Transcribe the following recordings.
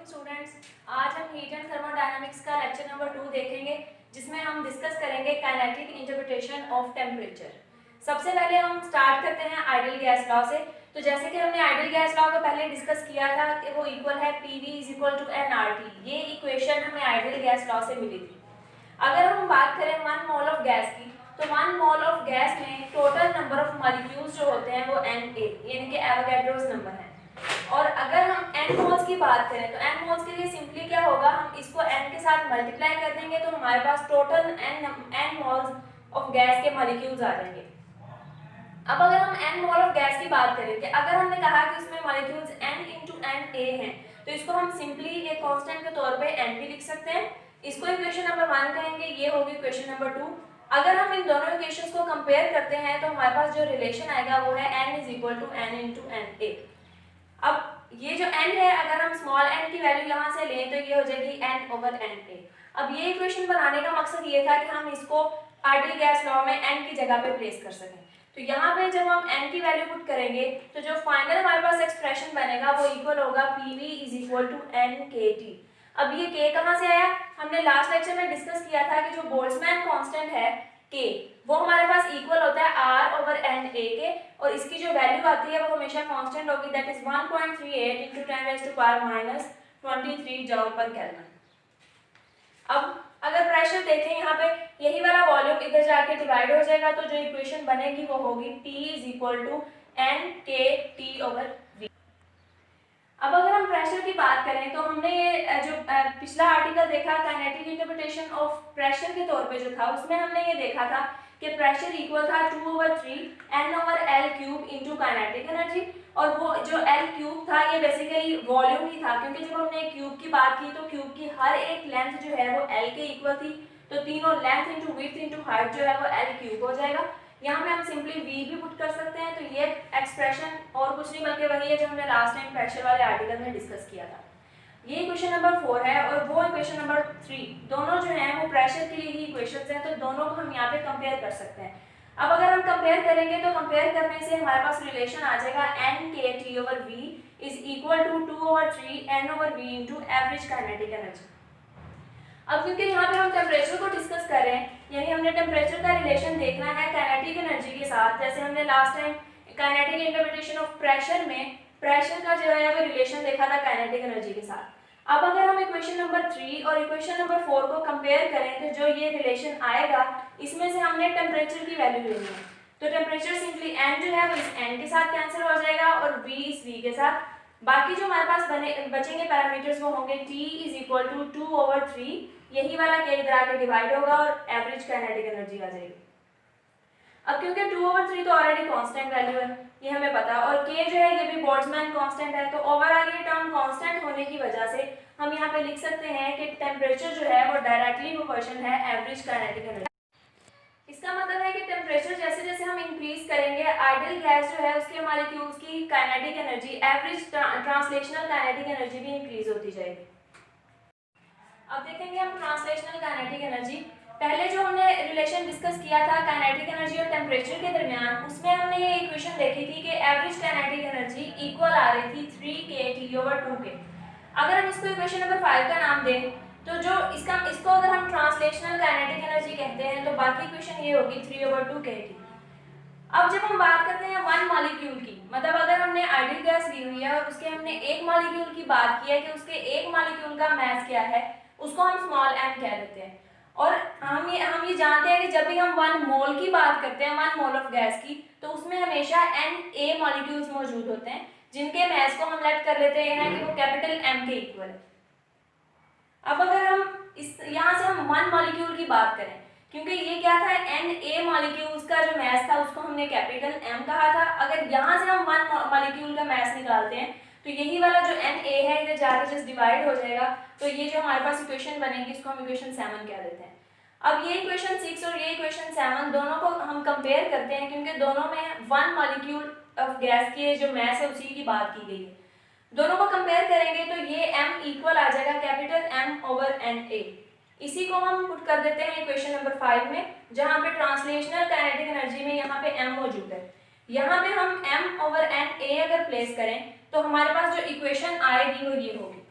Students, आज हम heat and thermodynamics का लेक्चर नंबर 2 देखेंगे, जिसमें हम डिस्कस करेंगे काइनेटिक इंटरप्रिटेशन ऑफ टेम्परेचर। सबसे पहले हम स्टार्ट करते हैं आइडियल गैस लॉ से। तो जैसे कि हमने आइडियल गैस लॉ को पहले डिस्कस किया था कि वो इक्वल है PV is equal to nRT। ये इक्वेशन हमें आइडियल गैस लॉ से मिली थी। अगर हम बात करें 1 मोल ऑफ गैस की, तो 1 मोल ऑफ गैस में टोटल नंबर ऑफ मॉलिक्यूल्स जो होते हैं वो Na, यानी कि एवोगैड्रोस नंबर है। और अगर हम n मोल्स की बात करें तो n मोल्स के लिए सिंपली क्या होगा, हम इसको n के साथ मल्टीप्लाई कर देंगे तो हमारे पास total n moles of gas के मॉलिक्यूल्स आ जाएंगे। अब अगर हम n मोल ऑफ गैस की बात करें कि अगर हमने कहा कि उसमें मॉलिक्यूल्स n into Na हैं, तो इसको हम सिंपली एक कांस्टेंट के तौर पे n भी लिख सकते हैं। इसको इक्वेशन नंबर 1 कहेंगे, ये होगी इक्वेशन नंबर 2। अगर हम इन दोनों इक्वेशंस को कंपेयर करते हैं तो हमारे पास जो रिलेशन आएगा वो है n is equal to n into Na। अब ये जो n है, अगर हम स्मॉल n की वैल्यू यहाँ से लें तो ये हो जाएगी n ओवर Na। अब ये इक्वेशन बनाने का मकसद ये था कि हम इसको आइडियल गैस लॉ में n की जगह पे प्लेस कर सकें। तो यहाँ पे जब हम n की वैल्यू पुट करेंगे तो जो फाइनल हमारे पास एक्सप्रेशन बनेगा वो इक्वल होगा PV is equal to NKT। अब ये K कहाँ से आया, हमने लास्ट लेक्चर में डिस्कस किया था कि जो बोल्ट्जमैन कांस्टेंट है K, वो हमारे पास इक्वल होता है R ओवर Na के, और इसकी जो वैल्यू आती है वो हमेशा कांस्टेंट होगी, that is 1.38 into 10 raised to power minus 23 joule पर केल्विन। अब अगर प्रेशर देखें यहाँ पे, यही वाला वॉल्यूम इधर जाके डिवाइड हो जाएगा, तो जो इक्वेशन बनेगी वो होगी T is equal to NKT over V। अब अगर हम प्रेशर की बात करें तो हमने ये जो पिछला आर्टिकल देखा काइनेटिक इंटरप्रिटेशन ऑफ प्रेशर के तौर पे जो था, उसमें हमने ये देखा था कि प्रेशर इक्वल था 2/3 N over L cube into kinetic energy. और वो जो L क्यूब था ये बेसिकली वॉल्यूम ही था, क्योंकि जब हमने क्यूब की बात की तो क्यूब की हर एक लेंथ जो है वो L के इक्वल थी, तो तीनों length into width into height जो है वो L क्यूब हो जाएगा। यहाँ पे हम सिंपली V भी पुट कर सकते हैं। तो ये एक्सप्रेशन और कुछ नहीं बल्कि वही है जो हमने लास्ट टाइम प्रेशर वाले आर्टिकल में डिस्कस किया था। ये इक्वेशन नंबर 4 है और वो इक्वेशन नंबर 3, दोनों जो हैं वो प्रेशर के लिए ही इक्वेशंस हैं, तो दोनों को हम यहाँ पे कंपेयर कर सकते हैं। अब अगर हम कंपेयर करेंगे तो कंपेयर करने से हमारे पास रिलेशन आ जाएगा NKT over V is equal to 2/3 N over V into average kinetic energy. अब क्योंकि यहाँ पे हम टेम्परेचर को डिस्कस कर रहे हैं, यानी हमने टेम्परेचर का रिलेशन देखना है काइनेटिक एनर्जी के साथ, जैसे हमने last time kinetic interpretation of pressure में प्रेशर का जो है वो रिलेशन देखा था काइनेटिक एनर्जी के साथ। अब अगर हम इक्वेशन नंबर 3 और इक्वेशन नंबर 4 को कंपेयर करें तो जो ये रिलेशन आएगा, इसमें से हमने टेम्परेचर की वैल्यू लेनी है। तो टेम्परेचर सिंपली n जो है वो इस n के साथ कैंसिल हो जाएगा और v इस v के साथ। बाकी जो हमारे पास बचेंगे पैरामीटर्स वो होंगे T इज इक्वल टू 2/3, यही वाला K इधर आके डिवाइड होगा और एवरेज काइनेटिक एनर्जी आ जाएगी। अब क्योंकि 2/3 तो ऑलरेडी कांस्टेंट वैल्यू है, ये हमें पता है, और K जो है ये भी बोल्ट्जमैन कांस्टेंट है, तो ओवरऑल ये टर्म कांस्टेंट होने की वजह से हम यहाँ पे लिख सकते हैं कि टेम्परेचर जो है वो डायरेक्टली प्रोपोर्शनल है एवरेज काइनेटिक एनर्जी। इसका मतलब है कि टेम्परेचर जैसे जैसे हम इंक्रीज करेंगे, आइडियल गैस जो है उसके मॉलिक्यूल्स की kinetic energy, average translational kinetic energy भी इंक्रीज होती जाएगी। अब देखेंगे हम ट्रांसलेशनल काइनेटिक एनर्जी। पहले जो हमने रिलेशन डिस्कस किया था काइनेटिक एनर्जी और टेम्परेचर के दरमियान, उसमें हमने ये इक्वेशन देखी थी कि एवरेज काइनेटिक एनर्जी इक्वल आ रही थी 3kT ओवर 2k। अगर हम इसको इक्वेशन नंबर 5 का नाम दें तो जो इसको अगर हम ट्रांसलेशनल काइनेटिक एनर्जी कहते हैं तो बाकी इक्वेशन ये होगी 3/2kT। अब जब हम बात करते हैं 1 मॉलिक्यूल की, मतलब अगर हमने आइडियल गैस ली हुई है और उसके हमने एक मॉलिक्यूल की बात की है कि उसके एक मॉलिक्यूल का मास क्या है, उसको हम स्मॉल m कह देते हैं। और हम ये जानते हैं कि जब भी हम 1 मोल की बात करते हैं, 1 मोल ऑफ गैस की, तो उसमें हमेशा Na मॉलिक्यूल्स मौजूद होते हैं, जिनके मास को हम लेट कर लेते हैं कि वो कैपिटल M के इक्वल है। अब अगर हम यहाँ से हम 1 मॉलिक्यूल की बात करें, क्योंकि ये क्या था, Na मॉलिक्यूल्स का जो मास था उसको हमने कैपिटल M कहा था। अगर यहाँ से हम 1 मॉलिक्यूल का मास निकालते हैं तो यही वाला जो Na है इधर जाकर जस्ट डिवाइड हो जाएगा, तो ये जो हमारे पास इक्वेशन बनेगी इसको हम इक्वेशन 7 कह देते हैं। अब ये इक्वेशन 6 और ये इक्वेशन 7 दोनों को हम कंपेयर करते हैं, क्योंकि दोनों में 1 मॉलिक्यूल ऑफ गैस की जो मास है उसी की बात की गई है। दोनों को कंपेयर करेंगे तो ये m इक्वल आ जाएगा कैपिटल M ओवर Na। इसी को हम पुट कर देते हैं इक्वेशन नंबर 5 में, जहाँ पे ट्रांसलेशनल काइनेटिक एनर्जी में यहाँ पे m मौजूद है। यहाँ पे हम m ओवर Na अगर प्लेस करें तो हमारे पास जो इक्वेशन आएगी वो ये होगी।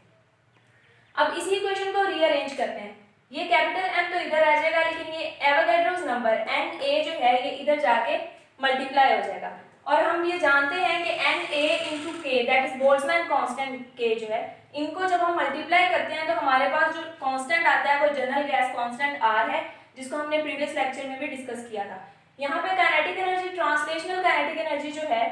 अब इसी इक्वेशन को रीअरेंज करते हैं। ये कैपिटल M तो इधर आ जाएगा, लेकिन ये एवोगैड्रोस नंबर Na जो है ये इधर जाके मल्टीप्लाई हो जाएगा। और हम ये जानते हैं कि Na इंटू के दैट इज बोल्ट्जमैन कांस्टेंट के जो है, इनको जब हम मल्टीप्लाई करते हैं तो हमारे पास जो कांस्टेंट आता है वो जनरल गैस कांस्टेंट R है, जिसको हमने प्रीवियस लेक्चर में भी डिस्कस किया था। यहाँ पे kinetic energy, translational kinetic energy जो है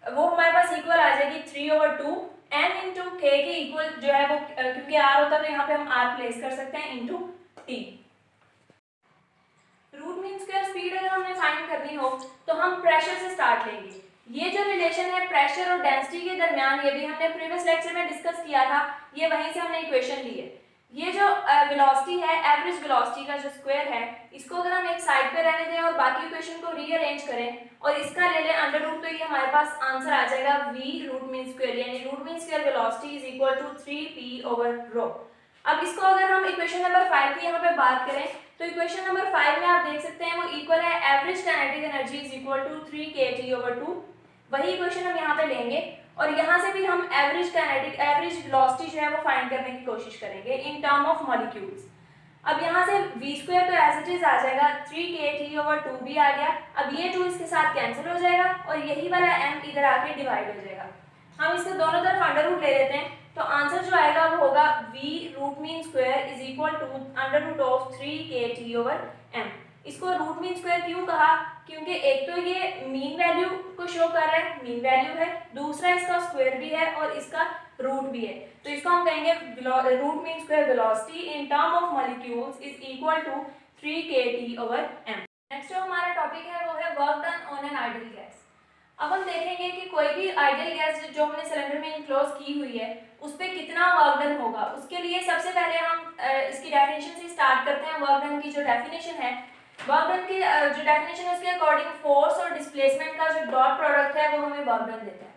वो हमारे पास इक्वल आ जाएगी 3/2 n इंटू के के इक्वल जो है वो, क्योंकि R होता है तो यहाँ पे हम R प्लेस कर सकते हैं into T. Root mean square speed अगर हमने फाइंड करनी हो तो हम प्रेशर से स्टार्ट लेंगे। ये जो रिलेशन है प्रेशर और डेंसिटी के दरमियान, ये भी हमने प्रीवियस लेक्चर में डिस्कस किया था, ये वहीं से हमने इक्वेशन ली है। ये जो वेलोसिटी है, एवरेज वेलोसिटी का जो स्क्वायर है, इसको अगर हम एक साइड पे रहने दें और बाकी इक्वेशन को रीअरेंज करें और इसका ले लें अंडर रूट, तो ये हमारे पास आंसर आ जाएगा v रूट मीन स्क्वायर, यानी root mean square velocity is equal to 3p/ρ। अब इसको अगर हम इक्वेशन नंबर 5 की यहाँ पे बात करें तो इक्वेशन नंबर 5 में आप देख सकते हैं वो इक्वल है average kinetic energy is equal to 3kT/2। वही इक्वेशन हम यहाँ पे लेंगे और यहाँ से भी हम एवरेज वेलोसिटी जो है वो फाइंड करने की कोशिश करेंगे इन टर्म ऑफ मॉलिक्यूल्स। अब यहाँ से v स्क्वायर तो एज इट इज आ जाएगा, 3kT/2 भी आ गया। अब ये 2 इसके साथ कैंसिल हो जाएगा और यही वाला m इधर आके डिवाइड हो जाएगा। हम इसको दोनों तरफ अंडर रूट ले लेते हैं तो आंसर जो आएगा वो होगा v root mean square is equal to under root of 3kT/m। इसको रूट मीन स्क्वायर क्यों कहा? क्योंकि एक तो ये मीन वैल्यू को शो कर रहा है, मीन वैल्यू है, दूसरा इसका स्क्वायर भी है और इसका रूट भी है, तो इसको हम कहेंगे root mean square velocity in term of molecules is equal to 3kT/m। Next जो हमारा टॉपिक है वो है work done on an ideal gas. अब हम देखेंगे कि कोई भी आइडियल गैस जो हमने सिलेंडर में इनक्लोज की हुई है उस पर कितना वर्क डन होगा। उसके लिए सबसे पहले हम इसकी डेफिनेशन से स्टार्ट करते हैं। वर्क डन की जो डेफिनेशन है, वर्क डन की जो डेफिनेशन है उसके अकॉर्डिंग फोर्स और डिस्प्लेसमेंट का जो डॉट प्रोडक्ट है वो हमें वर्क डन देता है।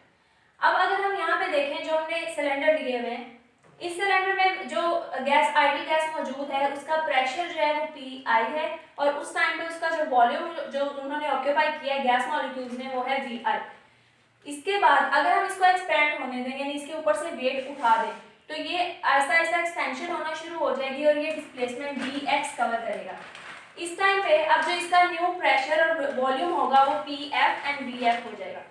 अब अगर हम यहाँ पे देखें जो हमने सिलेंडर लिए हुए हैं, इस सिलेंडर में जो गैस आइडियल गैस मौजूद है उसका प्रेशर जो है वो PI है और उस टाइम पे उसका जो वॉल्यूम जो उन्होंने ऑक्यूपाई किया है गैस मॉलिक्यूल्स ने वो है VI। इसके बाद अगर हम इसको एक्सपेंड होने दें, यानी इसके ऊपर से वेट उठा दें, तो ये ऐसा ऐसा एक्सपेंशन होना शुरू हो जाएगी और ये डिस्प्लेसमेंट dx कवर करेगा। इस टाइम पे अब जो इसका न्यू प्रेशर और वॉल्यूम होगा वो PF एंड VF हो जाएगा।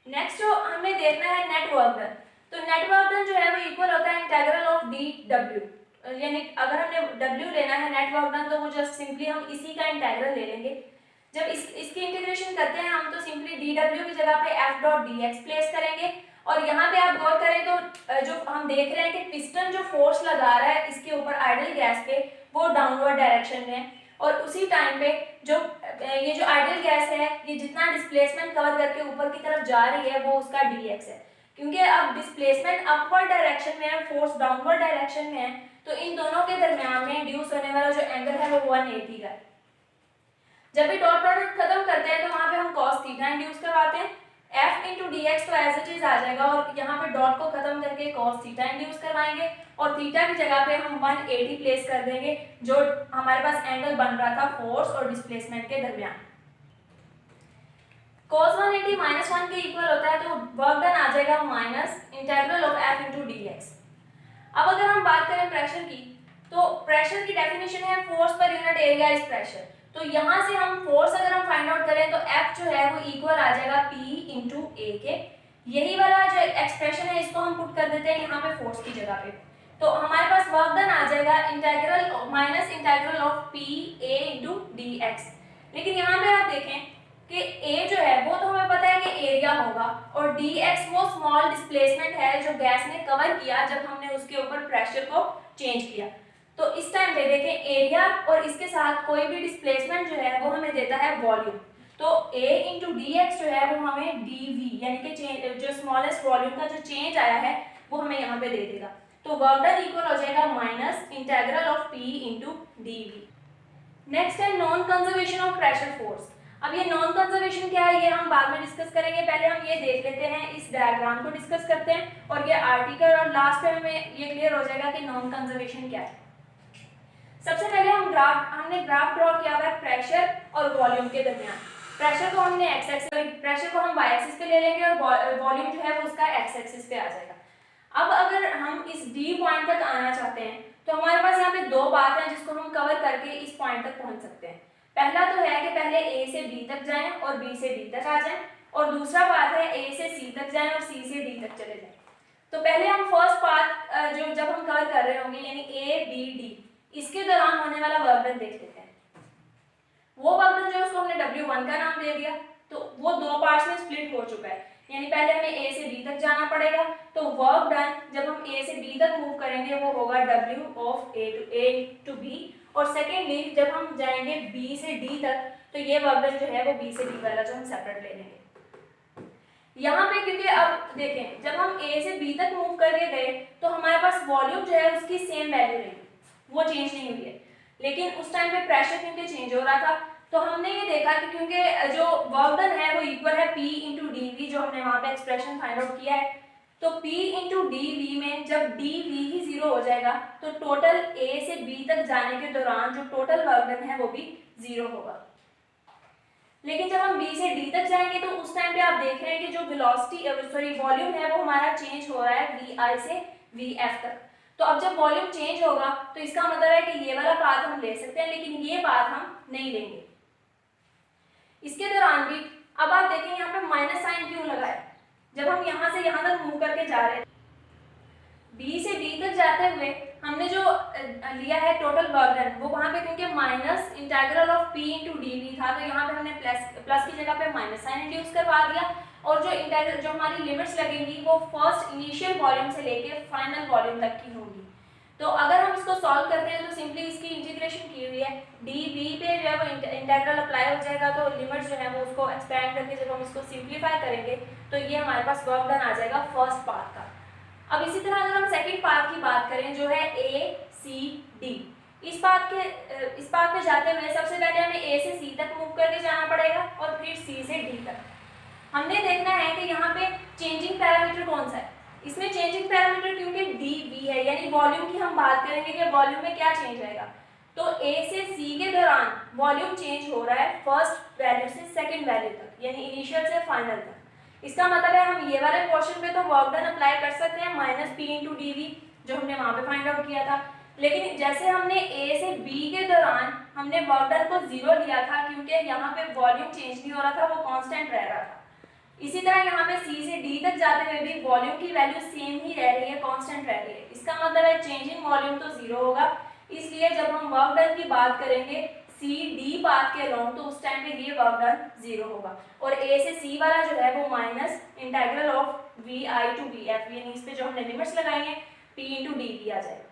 नेक्स्ट जो हमें देखना है नेट वर्क डन, तो नेट वर्क डन जो है वो इक्वल होता है इंटीग्रल ऑफ dW, यानी अगर हमने W लेना है नेट वर्क डन तो वो जस्ट सिंपली हम इसी का इंटीग्रल ले लेंगे। जब इसकी इंटीग्रेशन करते हैं हम तो सिंपली dW की जगह पे F.dx प्लेस करेंगे और यहाँ पे आप गौर करें तो जो हम देख रहे हैं कि पिस्टन जो फोर्स लगा रहा है इसके ऊपर आइडियल गैस पे वो डाउनवर्ड डायरेक्शन में है और उसी टाइम पे जो ये जो आइडियल गैस है ये जितना डिस्प्लेसमेंट कवर करके ऊपर की तरफ जा रही है वो उसका dx है। क्योंकि अब डिस्प्लेसमेंट अपवर्ड डायरेक्शन में है, फोर्स डाउनवर्ड डायरेक्शन में है, तो इन दोनों के दरमियान में इंड्यूस होने वाला जो एंगल है वो 180 का है। जब भी डॉट प्रोडक्ट खत्म करते हैं तो वहां पे हम cos थीटा इंड्यूस करवाते हैं, F इंटू dx तो एज इट इज आ जाएगा और यहाँ पे डॉट को खत्म करके cos थीटा इंड्यूस करवाएंगे और थीटा की जगह पे हम 180 प्लेस कर देंगे जो हमारे पास एंगल बन रहा था फोर्स और डिस्प्लेसमेंट के दरमियान। cos 180 -1 के इक्वल होता है तो वर्क डन आ जाएगा minus integral of F into dx। अब अगर हम बात करें प्रेशर की, तो प्रेशर की डेफिनेशन है force per unit area is pressure. तो यहाँ से हम फोर्स अगर हम फाइंड आउट करें तो F जो है वो इक्वल आ जाएगा P इंटू A के। यही वाला जो एक्सप्रेशन है इसको हम पुट कर देते हैं यहाँ पे फोर्स की जगह पे, तो हमारे पास वर्क डन आ जाएगा integral minus integral of P A into dx। लेकिन यहाँ पे आप देखें कि A जो है वो तो हमें पता है कि एरिया होगा और dx वो स्मॉल डिस्प्लेसमेंट है जो गैस ने कवर किया जब हमने उसके ऊपर प्रेशर को चेंज किया। तो इस टाइम पे देखें एरिया और इसके साथ कोई भी डिस्प्लेसमेंट जो है वो हमें देता है वॉल्यूम, तो A इंटू dx जो है वो हमें dv यानी कि जो स्मॉलेस्ट वॉल्यूम का जो चेंज आया है वो हमें यहाँ पे दे देगा। तो वर्क डन इक्वल हो जाएगा minus integral of P into dv। Next है non conservation of pressure force. अब ये नॉन कंजर्वेशन क्या है ये हम बाद में डिस्कस करेंगे, पहले हम ये देख लेते हैं, इस डायग्राम को डिस्कस करते हैं और ये आर्टिकल और लास्ट में हमें ये क्लियर हो जाएगा कि नॉन कंजर्वेशन क्या है। सबसे पहले हमने ग्राफ ड्रॉ किया हुआ है प्रेशर और वॉल्यूम के दरमियान। प्रेशर को हमने एक्स एक्सिस, प्रेशर को हम वाई एक्सिस पे ले लेंगे और वॉल्यूम जो है वो उसका एक्स एक्सिस पे आ जाएगा। अब अगर हम इस डी पॉइंट का दो पाथ हैं जिसको हम कवर करके इस पॉइंट तक पहुंच सकते हैं। पहला तो है कि पहले ए से बी तक जाएं और बी से डी तक आ जाएं, और दूसरा पाथ है ए से सी तक जाएं और सी से डी तक चले जाएं। तो पहले हम फर्स्ट पाथ जो जब हम कवर कर रहे होंगे यानी ए बी डी, इसके दौरान होने वाला वर्क डन देख लेते हैं। वो वर्क डन जो है उसको हमने W1 का नाम दे दिया, तो वो दो पार्ट्स में स्प्लिट हो चुका है, यानी पहले हमें ए से बी तक जाना पड़ेगा, तो वर्क डन जब हम ए से बी तक मूव करेंगे वो होगा W of A to B, और सेकेंडली जब हम जाएंगे बी से डी तक तो ये वर्क डन जो है वो बी से डी वाला जो हम सेपरेट ले लेंगे। यहाँ पे क्योंकि अब देखें जब हम ए से बी तक मूव करके गए तो हमारे पास वॉल्यूम जो है उसकी सेम वैल्यू रही, वो चेंज नहीं हुई है, लेकिन उस टाइम पे प्रेशर क्योंकि चेंज हो रहा था तो हमने ये देखा कि क्योंकि जो वर्क डन है वो इक्वल है P इंटू डी वी, जो हमने वहाँ पे एक्सप्रेशन फाइंड आउट किया है, तो P इंटू डी वी में जब डी वी ही 0 हो जाएगा तो टोटल A से B तक जाने के दौरान जो टोटल वर्क डन है वो भी 0 होगा। लेकिन जब हम B से D तक जाएंगे तो उस टाइम पे आप देख रहे हैं कि जो वेलोसिटी वॉल्यूम है वो हमारा चेंज हो रहा है VI से VF तक। तो अब जब वॉल्यूम चेंज होगा तो इसका मतलब है कि ये वाला पाथ हम ले सकते हैं, लेकिन ये पाथ हम नहीं लेंगे। इसके दौरान भी अब आप देखें यहाँ पे माइनस साइन क्यों लगा है, जब हम यहाँ से यहाँ तक मूव करके जा रहे हैं बी से डी तक जाते हुए हमने जो लिया है टोटल वर्क डन वो वहाँ पे क्योंकि minus integral of P into D V था, तो यहाँ पे हमने प्लस की जगह पे माइनस साइन इंड्यूस करवा दिया, और जो इंटीग्रल जो हमारी लिमिट्स लगेंगी वो फर्स्ट इनिशियल वॉल्यूम से लेके फाइनल वॉल्यूम तक की होंगी। तो अगर हम इसको सॉल्व करते हैं तो सिंपली इसकी इंटीग्रेशन की हुई है, डी वी पे जो है वो इंटीग्रल अप्लाई हो जाएगा, तो लिमिट जो है वो उसको एक्सपेंड करके जब हम इसको सिंप्लीफाई करेंगे तो ये हमारे पास वर्क डन आ जाएगा फर्स्ट पार्ट का। अब इसी तरह अगर हम सेकंड पार्ट की बात करें जो है ए सी डी, इस पार्ट पे जाते हुए सबसे पहले हमें ए से सी तक मूव करके जाना पड़ेगा और फिर सी से डी तक। हमने देखना है कि यहाँ पे चेंजिंग पैरामीटर कौन सा है, इसमें चेंजिंग पैरामीटर क्योंकि डी वी है, यानी वॉल्यूम की हम बात करेंगे कि वॉल्यूम में क्या चेंज आएगा, तो ए से सी के दौरान वॉल्यूम चेंज हो रहा है फर्स्ट वैल्यू से सेकंड वैल्यू तक, यानी इनिशियल से फाइनल तक। इसका मतलब है हम ये वाले पोर्शन पे तो वर्क डन अप्लाई कर सकते हैं minus P into D V जो हमने वहाँ पे फाइंड आउट किया था, लेकिन जैसे हमने ए से बी के दौरान हमने वर्क डन को 0 लिया था क्योंकि यहाँ पे वॉल्यूम चेंज नहीं हो रहा था, वो कांस्टेंट रह रहा था। इसी तरह यहाँ पे सी से डी तक जाते हुए भी वॉल्यूम की वैल्यू सेम ही रह रही है, कांस्टेंट रह रही है। इसका मतलब है चेंज इन वॉल्यूम तो 0 होगा, इसलिए जब हम वर्क डन की बात करेंगे सी डी पाथ के अलोंग तो उस टाइम पे ये वर्क डन 0 होगा, और ए से सी वाला जो है वो minus integral of V I to V F, यानी इस पे जो हमने लिमिट्स लगाई हैं पी इंटू डी वी आ जाएगा।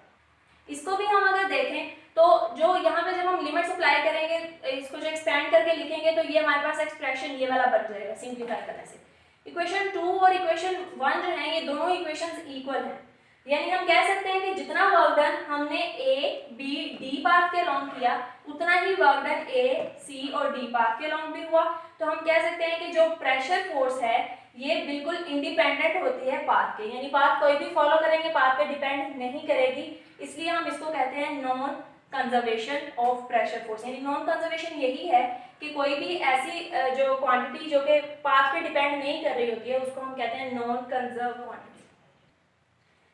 इसको भी हम अगर देखें तो जो यहाँ पे जब हम लिमिट्स अप्लाई करेंगे इसको जो एक्सपेंड करके लिखेंगे तो ये हमारे पास एक्सप्रेशन ये वाला बन जाएगा सिंप्लीफाई करने से। इक्वेशन 2 और इक्वेशन 1 जो है ये दोनों इक्वेशंस इक्वल हैं, यानी हम कह सकते हैं कि जितना वर्क डन हमने ए बी डी पाथ के अलोंग किया उतना ही वर्क डन ए सी और डी पाथ के अलोंग भी हुआ। तो हम कह सकते हैं कि जो प्रेशर फोर्स है ये बिल्कुल इंडिपेंडेंट होती है पाथ के, यानी पाथ कोई भी फॉलो करेंगे पाथ पे डिपेंड नहीं करेगी, इसलिए हम इसको कहते हैं non conservation of pressure force. यानी नॉन कंजर्वेशन यही है कि कोई भी ऐसी जो क्वांटिटी जो कि पाथ पे डिपेंड नहीं कर रही होती है उसको हम कहते हैं नॉन कंजर्व क्वांटिटी।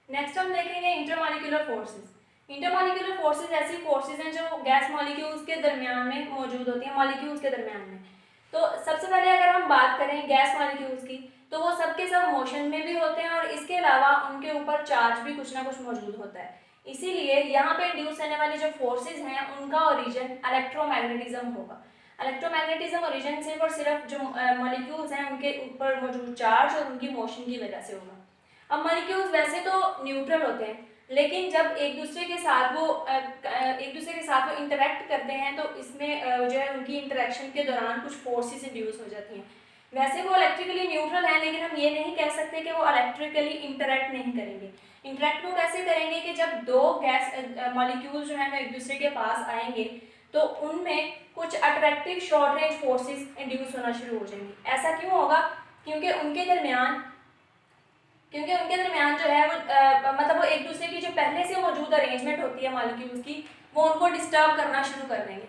नेक्स्ट हम देखेंगे इंटरमॉलिक्यूलर फोर्सेस। इंटरमॉलिक्यूलर फोर्सेस ऐसी फोर्सेस हैं जो गैस मॉलिक्यूल्स के दरमियान में मौजूद होती हैं, मॉलिक्यूल्स के दरमियान में। तो सबसे पहले अगर हम बात करें गैस मॉलिक्यूल्स की तो वो सबके सब मोशन में भी होते हैं और इसके अलावा उनके ऊपर चार्ज भी कुछ ना कुछ मौजूद होता है, इसीलिए यहाँ पे इंड्यूस होने वाली जो फोर्सेज हैं उनका ओरिजिन इलेक्ट्रोमैग्नेटिज्म होगा। इलेक्ट्रोमैग्नेटिज्म ओरिजिन सिर्फ और सिर्फ जो मॉलिक्यूल्स हैं उनके ऊपर मौजूद चार्ज और उनकी मोशन की वजह से होगा। अब मॉलिक्यूल्स वैसे तो न्यूट्रल होते हैं, लेकिन जब एक दूसरे के साथ वो इंटरेक्ट करते हैं तो इसमें जो है उनकी इंटरेक्शन के दौरान कुछ फोर्सेस इंड्यूस हो जाती हैं। वैसे वो इलेक्ट्रिकली न्यूट्रल हैं, लेकिन हम ये नहीं कह सकते कि वो इलेक्ट्रिकली इंटरेक्ट नहीं करेंगे। इंटरेक्ट वो कैसे करेंगे कि जब दो गैस मॉलिक्यूल्स जो है वो एक दूसरे के पास आएंगे तो उनमें कुछ attractive short range forces induce होना शुरू हो जाएंगी। ऐसा क्यों होगा? क्योंकि उनके दरमियान जो है वो मतलब वो एक दूसरे की जो पहले से मौजूद अरेंजमेंट होती है मॉलिक्यूल्स की वो उनको डिस्टर्ब करना शुरू कर देंगे।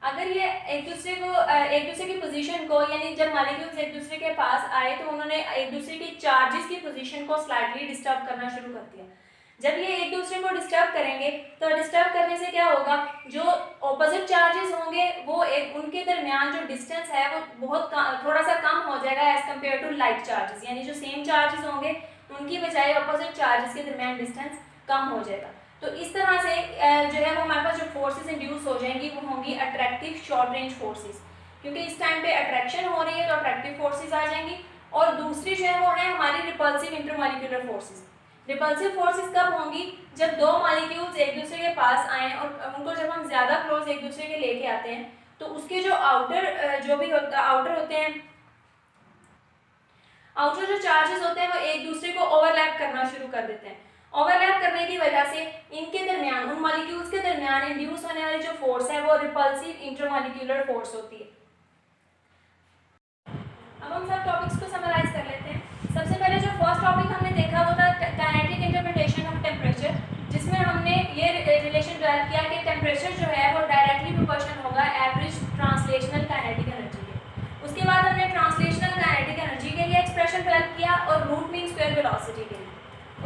अगर ये एक दूसरे की पोजीशन को, यानी जब मॉलिक्यूल्स एक दूसरे के पास आए तो उन्होंने एक दूसरे की चार्जेस की पोजीशन को स्लाइटली डिस्टर्ब करना शुरू कर दिया। जब ये एक दूसरे को डिस्टर्ब करेंगे तो डिस्टर्ब करने से क्या होगा, जो ऑपोजिट चार्जेस होंगे वो एक उनके दरमियान जो डिस्टेंस है वो बहुत थोड़ा सा कम हो जाएगा as compare to like charges, यानी जो सेम चार्जेस होंगे उनकी बजाय ऑपोजिट चार्जेस के दरमियान डिस्टेंस कम हो जाएगा। तो इस तरह से जो है वो हमारे पास जो फोर्सेस इंड्यूस हो जाएंगी वो होंगी अट्रैक्टिव शॉर्ट रेंज फोर्सेस, क्योंकि इस टाइम पे अट्रैक्शन हो रही है तो अट्रैक्टिव फोर्सेस आ जाएंगी। और दूसरी जो है वो है हमारी repulsive intermolecular forces. Repulsive forces कब होंगी, जब दो मॉलिक्यूल्स एक दूसरे के पास आए और उनको जब हम ज़्यादा क्लोज एक दूसरे के लेके आते हैं तो उसके जो आउटर जो भी आउटर होते हैं, आउटर जो चार्जेस होते हैं वो एक दूसरे को ओवरलैप करना शुरू कर देते हैं। ओवरलैप करने की वजह से इनके दरमियान, उन मॉलिक्यूल्स के दरमियान इंड्यूस होने वाली जो फोर्स है वो रिपल्सिव इंटरमॉलिक्यूलर फोर्स होती है। अब हम सब टॉपिक्स को समराइज कर लेते हैं। सबसे पहले जो फर्स्ट टॉपिक हमने देखा वो था काइनेटिक इंटरप्रिटेशन ऑफ टेम्परेचर, जिसमें हमने ये रिलेशन डेवलप किया कि टेम्परेचर जो है वो डायरेक्टली प्रोपोर्शनल होगा एवरेज ट्रांसलेशनल काइनेटिक एनर्जी के। उसके बाद हमने ट्रांसलेशनल काइनेटिक एनर्जी के लिए एक्सप्रेशन डेवलप किया और रूट मीन स्क्वायर वेलोसिटी के लिए।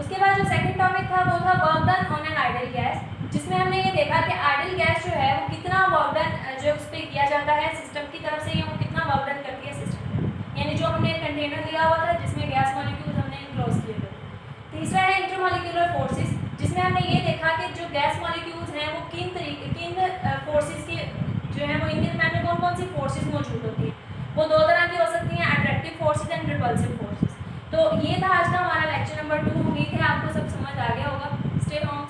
उसके बाद जो सेकंड टॉपिक था वो था work done on an ideal gas, जिसमें हमने ये देखा कि आइडियल गैस जो है वो कितना वर्क डन जो उस पर किया जाता है सिस्टम की तरफ से, वो कितना वर्क डन करती है सिस्टम, यानी जो हमने कंटेनर लिया हुआ था जिसमें गैस मॉलिक्यूल्स हमने इनक्लोज किए थे। तीसरा है इंटरमॉलिक्यूलर फोर्सेस, जिसमें हमने ये देखा कि जो गैस मॉलिक्यूल्स हैं वो किन फोर्सेस की जो है वो इनके दरमियान में कौन कौन सी फोर्सेस मौजूद होती है। वो दो तरह की हो सकती हैं, attractive forces and repulsive forces. तो ये था आज का हमारा लेक्चर नंबर 2। उम्मीद है आपको सब समझ आ गया होगा। Stay home.